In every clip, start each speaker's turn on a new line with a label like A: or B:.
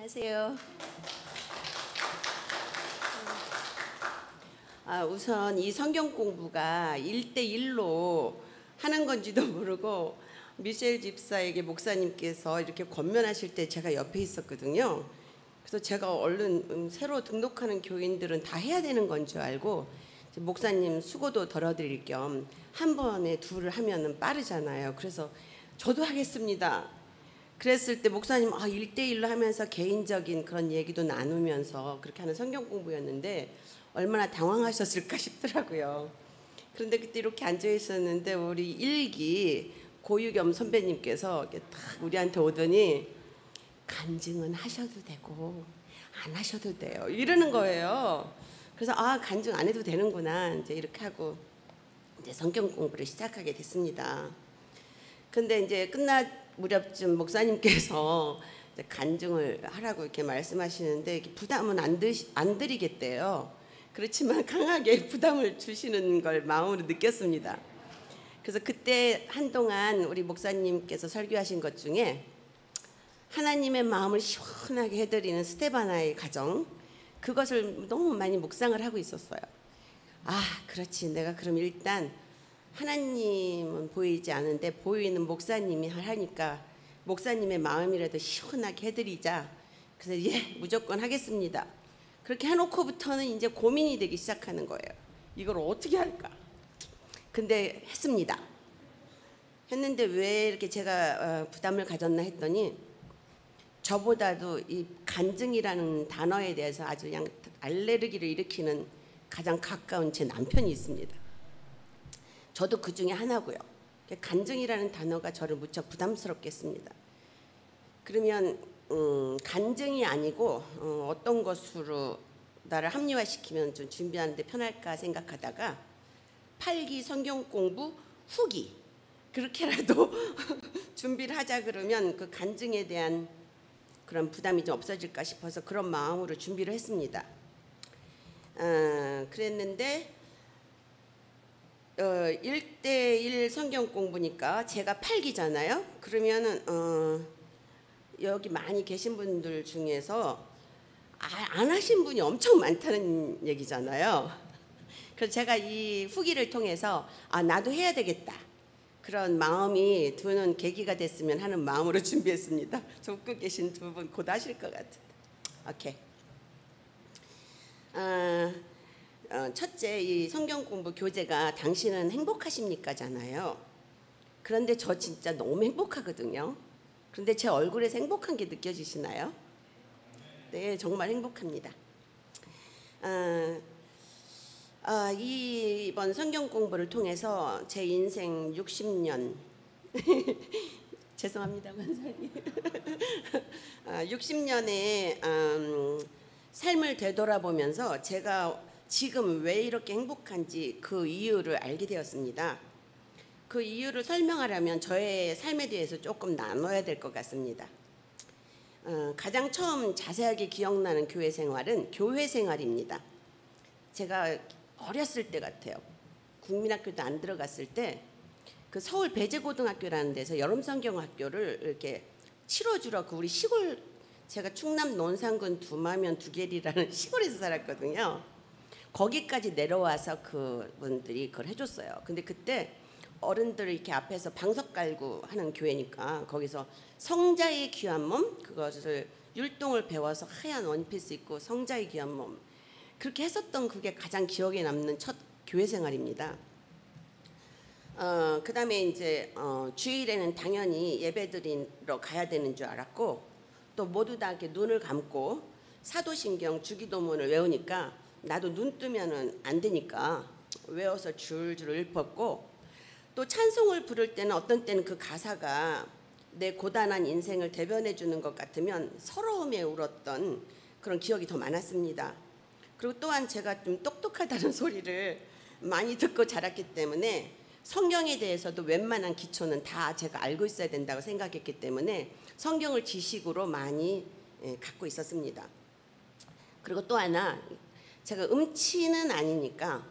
A: 안녕하세요. 우선 이 성경 공부가 1대1로 하는 건지도 모르고 미셸 집사에게 목사님께서 이렇게 권면하실 때 제가 옆에 있었거든요. 그래서 제가 얼른 새로 등록하는 교인들은 다 해야 되는 건 줄 알고 목사님 수고도 덜어드릴 겸 한 번에 둘을 하면은 빠르잖아요. 그래서 저도 하겠습니다. 그랬을 때 목사님 1대1로 하면서 개인적인 그런 얘기도 나누면서 그렇게 하는 성경 공부였는데 얼마나 당황하셨을까 싶더라고요. 그런데 그때 이렇게 앉아 있었는데 우리 일기 고유겸 선배님께서 이렇게 딱 우리한테 오더니 간증은 하셔도 되고 안 하셔도 돼요 이러는 거예요. 그래서 간증 안 해도 되는구나 이제 이렇게 하고 이제 성경 공부를 시작하게 됐습니다. 근데 이제 끝날 무렵쯤 목사님께서 이제 간증을 하라고 이렇게 말씀하시는데 부담은 안 드리겠대요. 그렇지만 강하게 부담을 주시는 걸 마음으로 느꼈습니다. 그래서 그때 한동안 우리 목사님께서 설교하신 것 중에 하나님의 마음을 시원하게 해드리는 스테바나의 가정, 그것을 너무 많이 묵상을 하고 있었어요. 그렇지, 내가 그럼 일단 하나님은 보이지 않은데 보이는 목사님이 하니까 목사님의 마음이라도 시원하게 해드리자. 그래서 무조건 하겠습니다. 그렇게 해놓고부터는 이제 고민이 되기 시작하는 거예요. 이걸 어떻게 할까? 근데 했습니다. 했는데 왜 이렇게 제가 부담을 가졌나 했더니 저보다도 이 간증이라는 단어에 대해서 아주 그냥 알레르기를 일으키는 가장 가까운 제 남편이 있습니다. 저도 그 중에 하나고요. 간증이라는 단어가 저를 무척 부담스럽게 했습니다. 그러면 간증이 아니고 어떤 것으로 나를 합리화시키면 좀 준비하는데 편할까 생각하다가 8기 성경 공부 후기 그렇게라도 준비를 하자 그러면 그 간증에 대한 그런 부담이 좀 없어질까 싶어서 그런 마음으로 준비를 했습니다. 그랬는데 1대1 성경 공부니까 제가 8기잖아요. 그러면은 여기 많이 계신 분들 중에서 안 하신 분이 엄청 많다는 얘기잖아요. 그래서 제가 이 후기를 통해서 나도 해야 되겠다 그런 마음이 드는 계기가 됐으면 하는 마음으로 준비했습니다. 적고 계신 두 분 곧 하실 것 같아요. 오케이. 첫째, 이 성경 공부 교재가 당신은 행복하십니까잖아요. 그런데 저 진짜 너무 행복하거든요. 그런데 제 얼굴에서 행복한 게 느껴지시나요? 네, 정말 행복합니다. 이번 성경 공부를 통해서 제 인생 60년 죄송합니다, 권사님. 60년의 삶을 되돌아보면서 제가 지금 왜 이렇게 행복한지 그 이유를 알게 되었습니다. 그 이유를 설명하려면 저의 삶에 대해서 조금 나눠야 될 것 같습니다. 가장 처음 자세하게 기억나는 교회 생활은 교회 생활입니다. 제가 어렸을 때 같아요. 국민학교도 안 들어갔을 때 그 서울 배재고등학교라는 데서 여름성경학교를 이렇게 치러주러 우리 시골, 제가 충남 논산군 두마면 두계리라는 시골에서 살았거든요. 거기까지 내려와서 그분들이 그걸 해줬어요. 근데 그때 어른들 이렇게 앞에서 방석 깔고 하는 교회니까 거기서 성자의 귀한 몸, 그것을 율동을 배워서 하얀 원피스 입고 성자의 귀한 몸 그렇게 했었던 그게 가장 기억에 남는 첫 교회 생활입니다. 그 다음에 이제 주일에는 당연히 예배드리러 가야 되는 줄 알았고 또 모두 다 이렇게 눈을 감고 사도신경 주기도문을 외우니까 나도 눈 뜨면은 안 되니까 외워서 줄줄 읊었고 또 찬송을 부를 때는 어떤 때는 그 가사가 내 고단한 인생을 대변해 주는 것 같으면 서러움에 울었던 그런 기억이 더 많았습니다. 그리고 또한 제가 좀 똑똑하다는 소리를 많이 듣고 자랐기 때문에 성경에 대해서도 웬만한 기초는 다 제가 알고 있어야 된다고 생각했기 때문에 성경을 지식으로 많이 갖고 있었습니다. 그리고 또 하나 제가 음치는 아니니까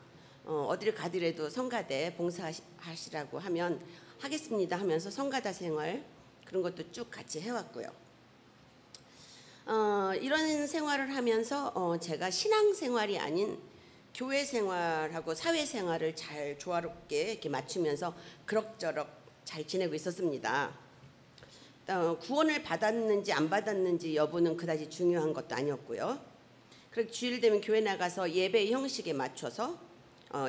A: 어디를 가더라도 성가대 봉사하시라고 하면 하겠습니다 하면서 성가다 생활 그런 것도 쭉 같이 해왔고요. 이런 생활을 하면서 제가 신앙생활이 아닌 교회 생활하고 사회 생활을 잘 조화롭게 이렇게 맞추면서 그럭저럭 잘 지내고 있었습니다. 구원을 받았는지 안 받았는지 여부는 그다지 중요한 것도 아니었고요. 그렇게 주일 되면 교회 나가서 예배 형식에 맞춰서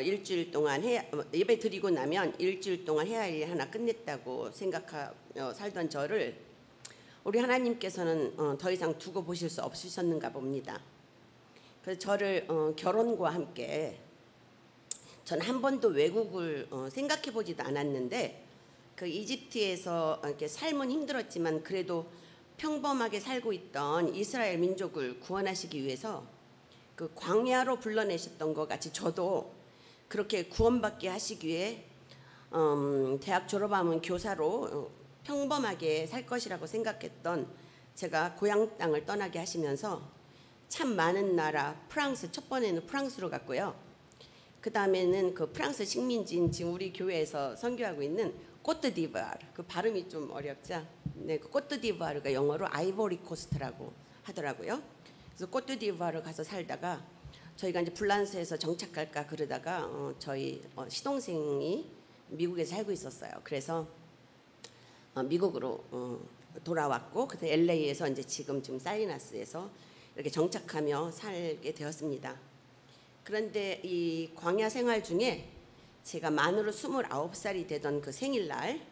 A: 일주일 동안 예배 드리고 나면 일주일 동안 해야 할 일 하나 끝냈다고 생각하며 살던 저를 우리 하나님께서는 더 이상 두고 보실 수 없으셨는가 봅니다. 그래서 저를 결혼과 함께 저는 한 번도 외국을 생각해 보지도 않았는데 그 이집트에서 이렇게 삶은 힘들었지만 그래도 평범하게 살고 있던 이스라엘 민족을 구원하시기 위해서 그 광야로 불러내셨던 것 같이 저도 그렇게 구원받게 하시기 위해 대학 졸업하면 교사로 평범하게 살 것이라고 생각했던 제가 고향 땅을 떠나게 하시면서 참 많은 나라 프랑스, 첫 번에는 프랑스로 갔고요. 그 다음에는 그 프랑스 식민지인 지금 우리 교회에서 선교하고 있는 코트디부아르, 그 발음이 좀 어렵죠. 네, 그 코트디부아르가 영어로 아이보리 코스트라고 하더라고요. 그래서 코트디부아르 가서 살다가 저희가 이제 불란서에서 정착할까 그러다가 저희 시동생이 미국에 살고 있었어요. 그래서 미국으로 돌아왔고 그래서 LA에서 이제 지금 살리나스에서 이렇게 정착하며 살게 되었습니다. 그런데 이 광야 생활 중에 제가 만으로 29살이 되던 그 생일날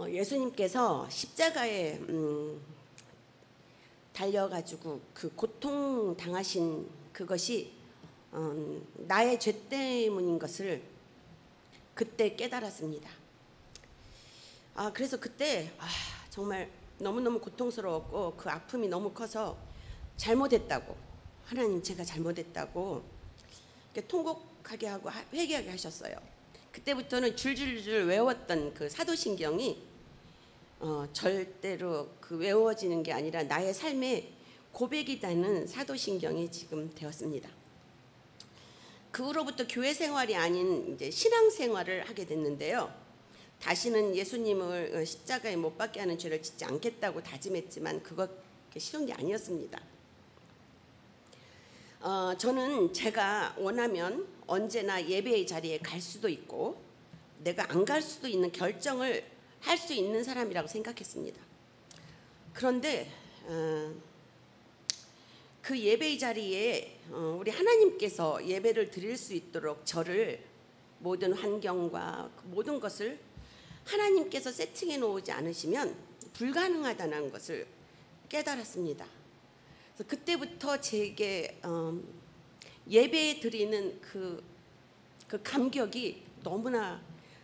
A: 예수님께서 십자가에 달려가지고 그 고통 당하신 그것이 나의 죄 때문인 것을 그때 깨달았습니다. 그래서 그때 정말 너무너무 고통스러웠고 그 아픔이 너무 커서 잘못했다고, 하나님 제가 잘못했다고 통곡하게 하고 회개하게 하셨어요. 그때부터는 줄줄줄 외웠던 그 사도신경이 절대로 그 외워지는 게 아니라 나의 삶의 고백이 되는 사도신경이 지금 되었습니다. 그 후로부터 교회 생활이 아닌 이제 신앙 생활을 하게 됐는데요. 다시는 예수님을 십자가에 못 박게 하는 죄를 짓지 않겠다고 다짐했지만 그것 쉬운 게 아니었습니다. 저는 제가 원하면 언제나 예배의 자리에 갈 수도 있고 내가 안 갈 수도 있는 결정을 할 수 있는 사람이라고 생각했습니다. 그런데 그 예배의 자리에 우리 하나님께서 예배를 드릴 수 있도록 저를 모든 환경과 모든 것을 하나님께서 세팅해 놓지 않으시면 불가능하다는 것을 깨달았습니다. 그래서 그때부터 제게 예배 드리는 그 감격이 너무나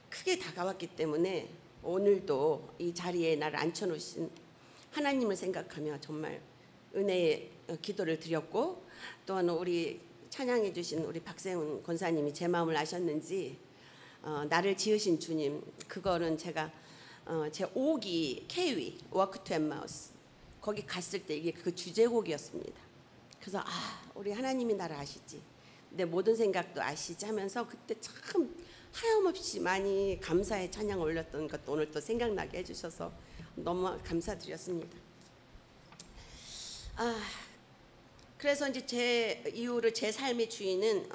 A: 크게 다가왔기 때문에 오늘도 이 자리에 나를 앉혀놓으신 하나님을 생각하며 정말 은혜의 기도를 드렸고, 또한 우리 찬양해 주신 우리 박세훈 권사님이 제 마음을 아셨는지 나를 지으신 주님, 그거는 제가 제 5기 KW 워크 투 엠마우스 거기 갔을 때 이게 그 주제곡이었습니다. 그래서 우리 하나님이 나를 아시지, 내 모든 생각도 아시지 하면서 그때 참 하염없이 많이 감사의 찬양을 올렸던 것도 오늘 또 생각나게 해주셔서 너무 감사드렸습니다. 그래서 이제 제 이후로 제 삶의 주인은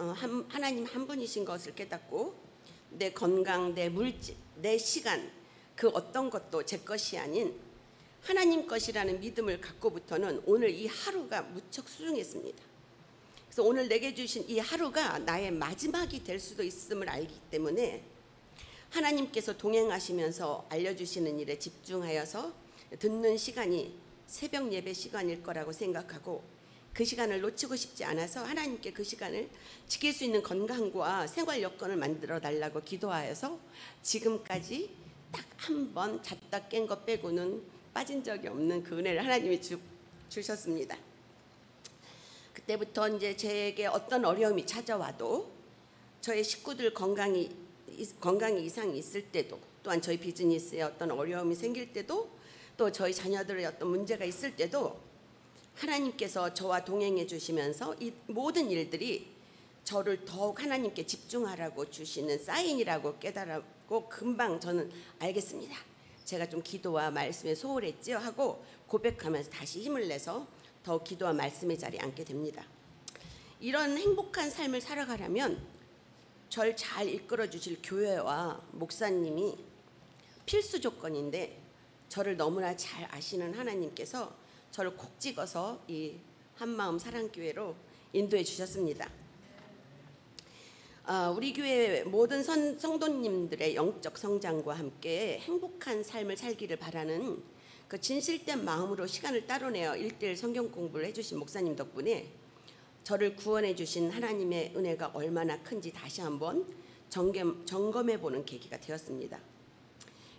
A: 하나님 한 분이신 것을 깨닫고 내 건강, 내 물질, 내 시간 그 어떤 것도 제 것이 아닌 하나님 것이라는 믿음을 갖고부터는 오늘 이 하루가 무척 소중했습니다. 그래서 오늘 내게 주신 이 하루가 나의 마지막이 될 수도 있음을 알기 때문에 하나님께서 동행하시면서 알려주시는 일에 집중하여서 듣는 시간이 새벽 예배 시간일 거라고 생각하고 그 시간을 놓치고 싶지 않아서 하나님께 그 시간을 지킬 수 있는 건강과 생활 여건을 만들어 달라고 기도하여서 지금까지 딱 한 번 잤다 깬 것 빼고는 빠진 적이 없는 그 은혜를 하나님이 주셨습니다. 그때부터 이제 제게 어떤 어려움이 찾아와도 저의 식구들 건강에 이상이 있을 때도, 또한 저희 비즈니스에 어떤 어려움이 생길 때도, 또 저희 자녀들의 어떤 문제가 있을 때도 하나님께서 저와 동행해 주시면서 이 모든 일들이 저를 더욱 하나님께 집중하라고 주시는 사인이라고 깨달았고 금방 저는 알겠습니다. 제가 좀 기도와 말씀에 소홀했지요 하고 고백하면서 다시 힘을 내서 더 기도와 말씀의 자리에 앉게 됩니다. 이런 행복한 삶을 살아가려면 절 잘 이끌어 주실 교회와 목사님이 필수 조건인데, 저를 너무나 잘 아시는 하나님께서 저를 콕 찍어서 이 한마음 사랑교회로 인도해 주셨습니다. 우리 교회 모든 성도님들의 영적 성장과 함께 행복한 삶을 살기를 바라는 그 진실된 마음으로 시간을 따로 내어 1:1 성경 공부를 해주신 목사님 덕분에 저를 구원해 주신 하나님의 은혜가 얼마나 큰지 다시 한번 점검해 보는 계기가 되었습니다.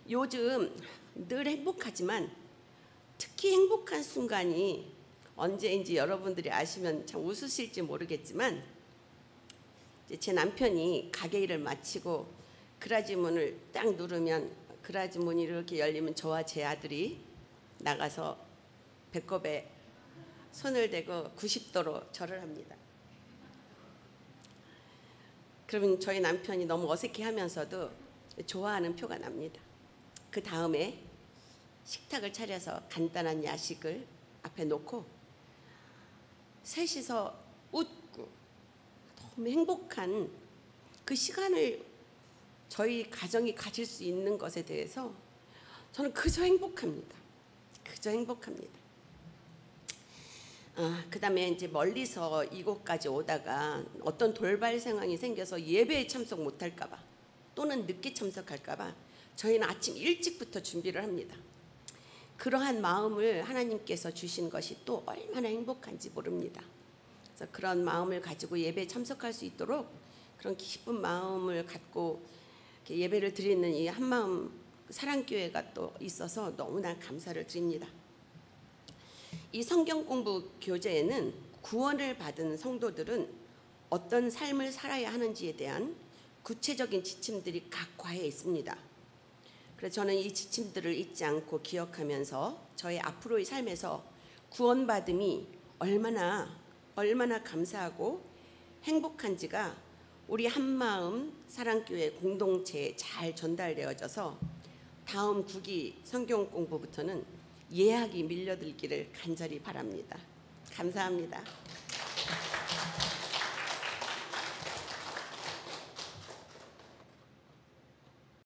A: 요즘 늘 행복하지만 특히 행복한 순간이 언제인지 여러분들이 아시면 참 웃으실지 모르겠지만, 제 남편이 가게 일을 마치고 그라지 문을 딱 누르면 그라지 문이 이렇게 열리면 저와 제 아들이 나가서 배꼽에 손을 대고 90도로 절을 합니다. 그러면 저희 남편이 너무 어색해하면서도 좋아하는 표가 납니다. 그 다음에 식탁을 차려서 간단한 야식을 앞에 놓고 셋이서 웃고 너무 행복한 그 시간을 저희 가정이 가질 수 있는 것에 대해서 저는 그저 행복합니다. 그저 행복합니다. 그다음에 이제 멀리서 이곳까지 오다가 어떤 돌발 상황이 생겨서 예배에 참석 못할까 봐 또는 늦게 참석할까 봐 저희는 아침 일찍부터 준비를 합니다. 그러한 마음을 하나님께서 주신 것이 또 얼마나 행복한지 모릅니다. 그래서 그런 마음을 가지고 예배에 참석할 수 있도록 그런 기쁜 마음을 갖고 예배를 드리는 이 한마음 사랑교회가 또 있어서 너무나 감사를 드립니다. 이 성경 공부 교재에는 구원을 받은 성도들은 어떤 삶을 살아야 하는지에 대한 구체적인 지침들이 각 과에 있습니다. 그래서 저는 이 지침들을 잊지 않고 기억하면서 저의 앞으로의 삶에서 구원받음이 얼마나 감사하고 행복한지가 우리 한마음 사랑교회 공동체에 잘 전달되어져서 다음 9기 성경 공부부터는 예약이 밀려들기를 간절히 바랍니다. 감사합니다.